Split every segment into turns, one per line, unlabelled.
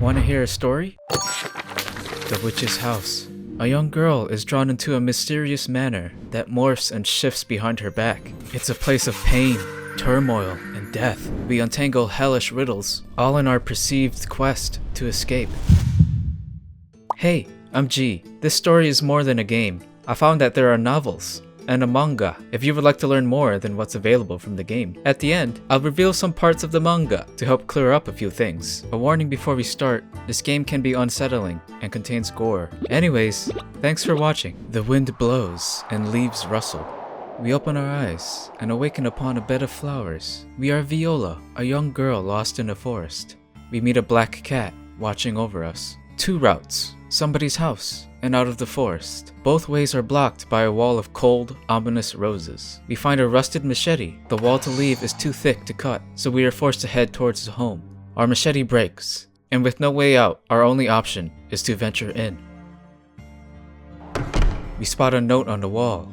Want to hear a story? The Witch's House. A young girl is drawn into a mysterious manor that morphs and shifts behind her back. It's a place of pain, turmoil, and death. We untangle hellish riddles, all in our perceived quest to escape. Hey, I'm G. This story is more than a game. I found that there are novels and a manga if you would like to learn more than what's available from the game. At the end, I'll reveal some parts of the manga to help clear up a few things. A warning before we start, this game can be unsettling and contains gore. Anyways, thanks for watching. The wind blows and leaves rustle. We open our eyes and awaken upon a bed of flowers. We are Viola, a young girl lost in a forest. We meet a black cat watching over us. Two routes, somebody's house and out of the forest. Both ways are blocked by a wall of cold, ominous roses. We find a rusted machete. The wall to leave is too thick to cut, so we are forced to head towards the home. Our machete breaks, and with no way out, our only option is to venture in. We spot a note on the wall.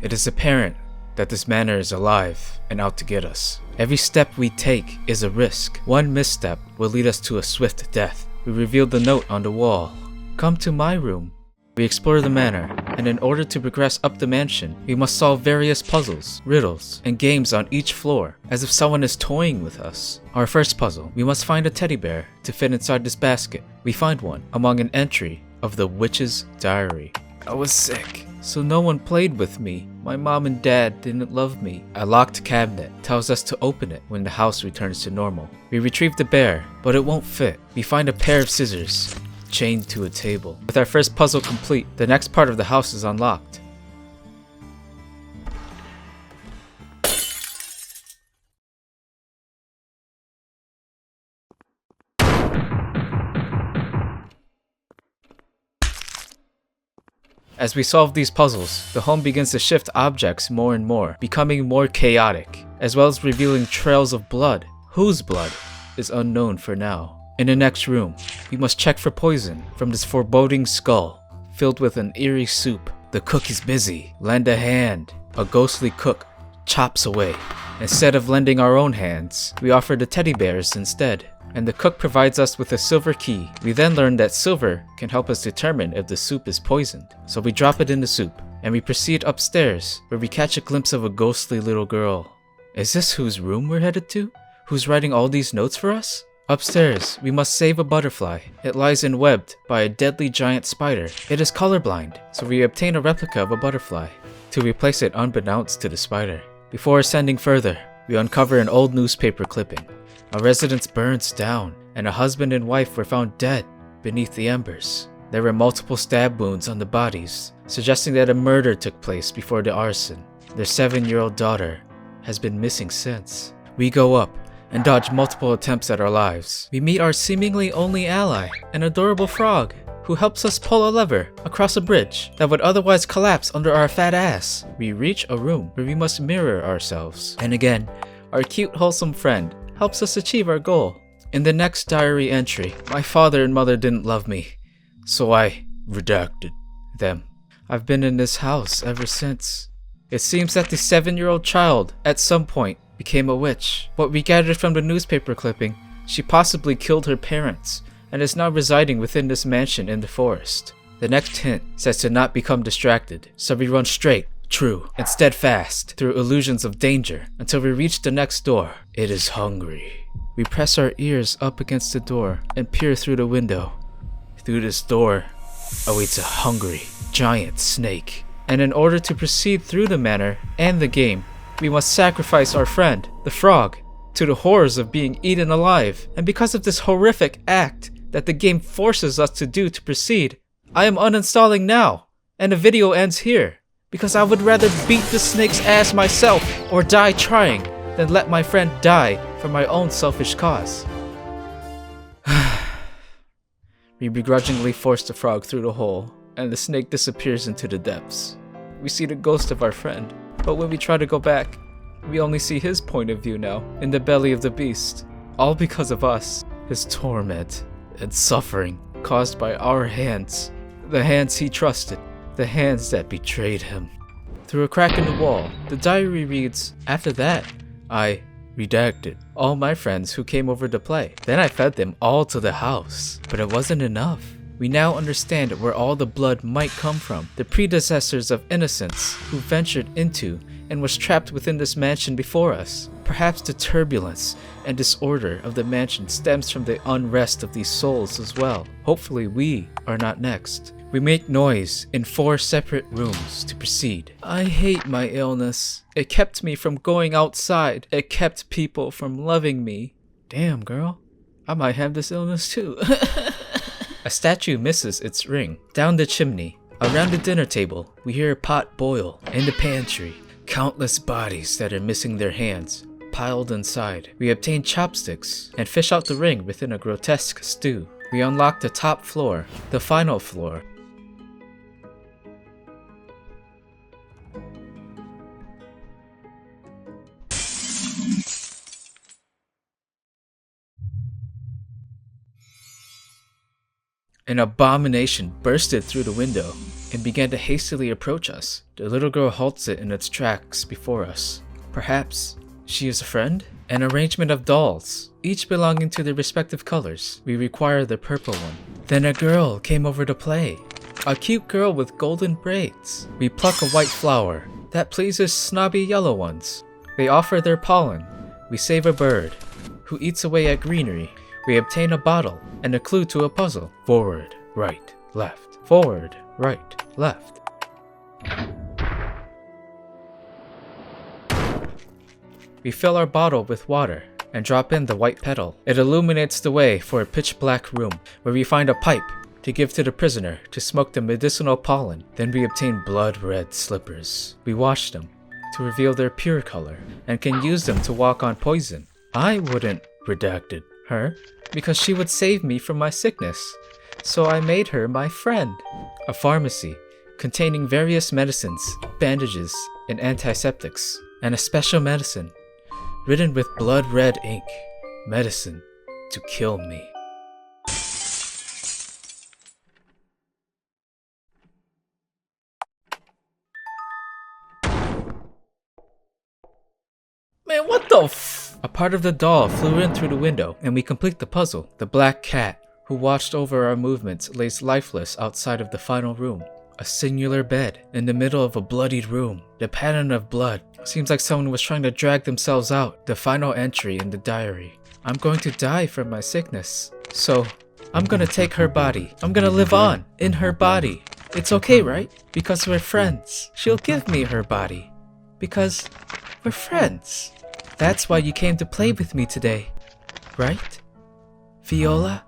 It is apparent that this manor is alive and out to get us. Every step we take is a risk. One misstep will lead us to a swift death. We reveal the note on the wall. Come to my room. We explore the manor, and in order to progress up the mansion, we must solve various puzzles, riddles, and games on each floor, as if someone is toying with us. Our first puzzle, we must find a teddy bear to fit inside this basket. We find one among an entry of the witch's diary. I was sick, so no one played with me. My mom and dad didn't love me. A locked cabinet tells us to open it when the house returns to normal. We retrieve the bear, but it won't fit. We find a pair of scissors chained to a table. With our first puzzle complete, the next part of the house is unlocked. As we solve these puzzles, the home begins to shift objects more and more, becoming more chaotic, as well as revealing trails of blood. Whose blood is unknown for now. In the next room, we must check for poison from this foreboding skull, filled with an eerie soup. The cook is busy. Lend a hand. A ghostly cook chops away. Instead of lending our own hands, we offer the teddy bears instead, and the cook provides us with a silver key. We then learn that silver can help us determine if the soup is poisoned. So we drop it in the soup, and we proceed upstairs, where we catch a glimpse of a ghostly little girl. Is this whose room we're headed to? Who's writing all these notes for us? Upstairs, we must save a butterfly. It lies enwebbed by a deadly giant spider. It is colorblind, so we obtain a replica of a butterfly to replace it unbeknownst to the spider. Before ascending further, we uncover an old newspaper clipping. A residence burns down, and a husband and wife were found dead beneath the embers. There were multiple stab wounds on the bodies, suggesting that a murder took place before the arson. Their 7-year-old daughter has been missing since. We go up and dodge multiple attempts at our lives. We meet our seemingly only ally, an adorable frog, who helps us pull a lever across a bridge that would otherwise collapse under our fat ass. We reach a room where we must mirror ourselves. And again, our cute, wholesome friend helps us achieve our goal. In the next diary entry, my father and mother didn't love me, so I redacted them. I've been in this house ever since. It seems that the 7-year-old child, at some point, became a witch. What we gathered from the newspaper clipping, she possibly killed her parents, and is now residing within this mansion in the forest. The next hint says to not become distracted, so we run straight, true, and steadfast through illusions of danger until we reach the next door. It is hungry. We press our ears up against the door and peer through the window. Through this door awaits a hungry, giant snake. And in order to proceed through the manor and the game, we must sacrifice our friend, the frog, to the horrors of being eaten alive. And because of this horrific act that the game forces us to do to proceed, I am uninstalling now, and the video ends here, because I would rather beat the snake's ass myself or die trying than let my friend die for my own selfish cause. We begrudgingly force the frog through the hole, and the snake disappears into the depths. We see the ghost of our friend, but when we try to go back, we only see his point of view now, in the belly of the beast. All because of us, his torment and suffering caused by our hands, the hands he trusted, the hands that betrayed him. Through a crack in the wall, the diary reads, "After that, I Redacted. All my friends who came over to play. Then I fed them all to the house. But it wasn't enough. We now understand where all the blood might come from. The predecessors of innocence who ventured into and was trapped within this mansion before us. Perhaps the turbulence and disorder of the mansion stems from the unrest of these souls as well. Hopefully we are not next. We make noise in 4 separate rooms to proceed. I hate my illness. It kept me from going outside. It kept people from loving me. Damn, girl. I might have this illness too. A statue misses its ring. Down the chimney, around the dinner table, we hear a pot boil. In the pantry, countless bodies that are missing their hands, piled inside. We obtain chopsticks and fish out the ring within a grotesque stew. We unlock the top floor, the final floor. An abomination bursted through the window and began to hastily approach us. The little girl halts it in its tracks before us. Perhaps she is a friend? An arrangement of dolls, each belonging to their respective colors. We require the purple one. Then a girl came over to play. A cute girl with golden braids. We pluck a white flower that pleases snobby yellow ones. They offer their pollen. We save a bird who eats away at greenery. We obtain a bottle and a clue to a puzzle. Forward, right, left. Forward, right, left. We fill our bottle with water and drop in the white petal. It illuminates the way for a pitch black room where we find a pipe to give to the prisoner to smoke the medicinal pollen. Then we obtain blood red slippers. We wash them to reveal their pure color and can use them to walk on poison. I wouldn't redacted her because she would save me from my sickness, so I made her my friend. A pharmacy containing various medicines, bandages, and antiseptics, and a special medicine written with blood red ink. Medicine to kill me. Man, what the f? A part of the doll flew in through the window, and we complete the puzzle. The black cat, who watched over our movements, lays lifeless outside of the final room. A singular bed in the middle of a bloodied room. The pattern of blood seems like someone was trying to drag themselves out. The final entry in the diary. I'm going to die from my sickness, so I'm gonna take her body. I'm gonna live on in her body. It's okay, right? Because we're friends. She'll give me her body. Because we're friends. That's why you came to play with me today, right, Viola?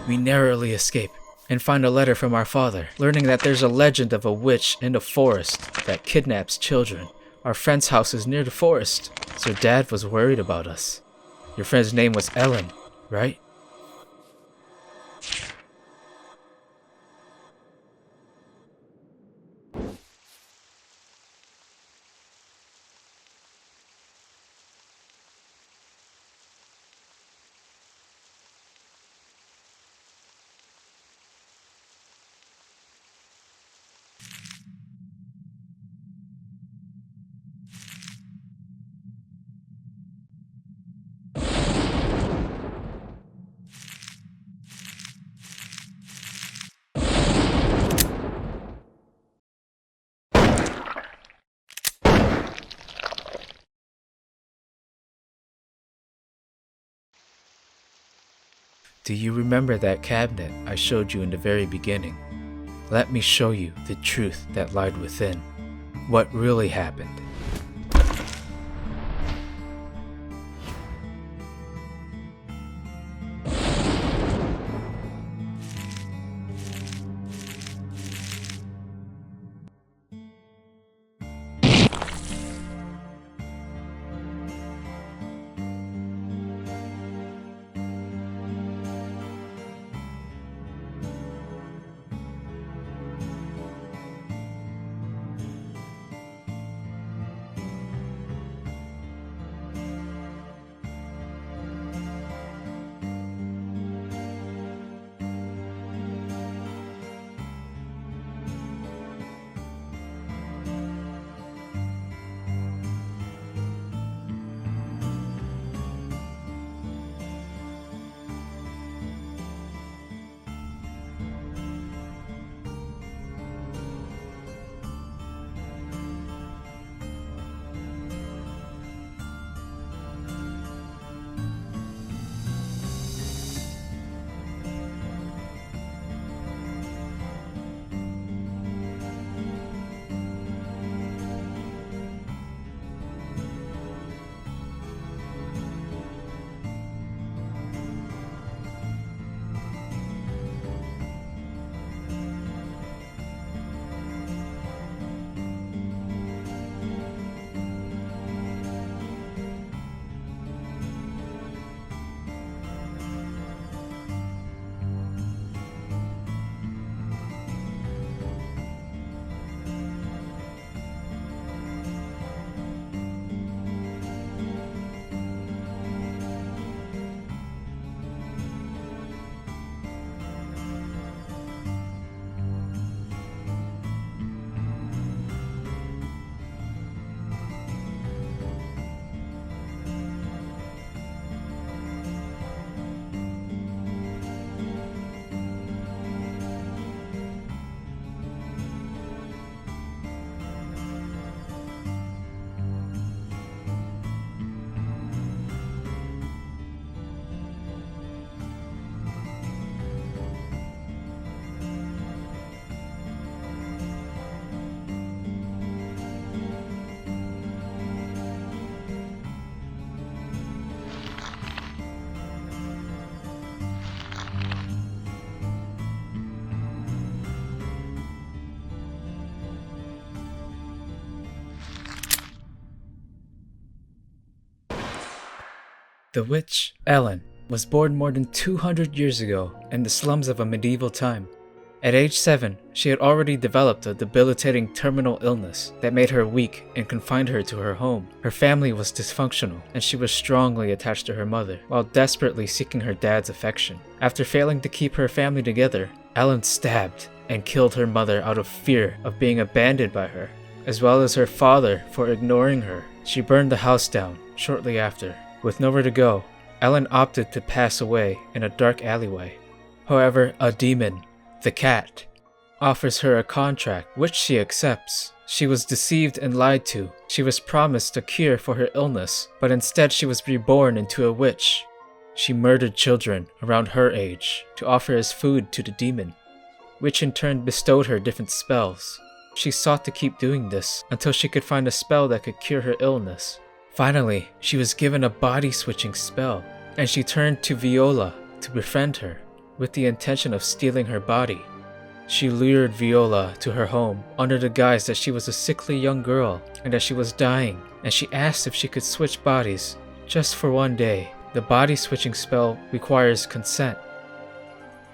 We narrowly escape and find a letter from our father, learning that there's a legend of a witch in the forest that kidnaps children. Our friend's house is near the forest, so Dad was worried about us. Your friend's name was Ellen, right? Do you remember that cabinet I showed you in the very beginning? Let me show you the truth that lied within. What really happened. The witch, Ellen, was born more than 200 years ago in the slums of a medieval time. At age 7, she had already developed a debilitating terminal illness that made her weak and confined her to her home. Her family was dysfunctional, and she was strongly attached to her mother, while desperately seeking her dad's affection. After failing to keep her family together, Ellen stabbed and killed her mother out of fear of being abandoned by her, as well as her father for ignoring her. She burned the house down shortly after. With nowhere to go, Ellen opted to pass away in a dark alleyway. However, a demon, the cat, offers her a contract which she accepts. She was deceived and lied to. She was promised a cure for her illness, but instead she was reborn into a witch. She murdered children around her age to offer as food to the demon, which in turn bestowed her different spells. She sought to keep doing this until she could find a spell that could cure her illness. Finally, she was given a body-switching spell, and she turned to Viola to befriend her, with the intention of stealing her body. She lured Viola to her home under the guise that she was a sickly young girl and that she was dying, and she asked if she could switch bodies just for one day. The body-switching spell requires consent.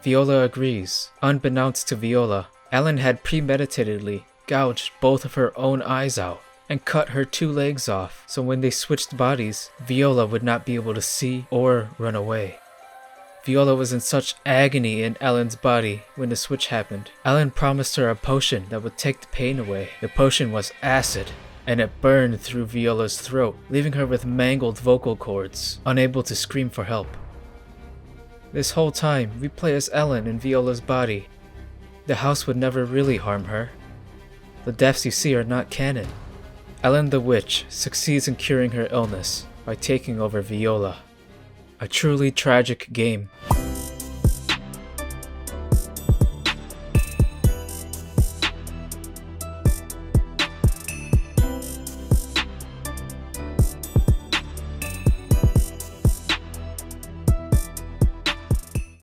Viola agrees. Unbeknownst to Viola, Ellen had premeditatedly gouged both of her own eyes out and cut her 2 legs off, so when they switched bodies, Viola would not be able to see or run away. Viola was in such agony in Ellen's body when the switch happened. Ellen promised her a potion that would take the pain away. The potion was acid, and it burned through Viola's throat, leaving her with mangled vocal cords, unable to scream for help. This whole time, we play as Ellen in Viola's body. The house would never really harm her. The deaths you see are not canon. Ellen the witch succeeds in curing her illness by taking over Viola. A truly tragic game.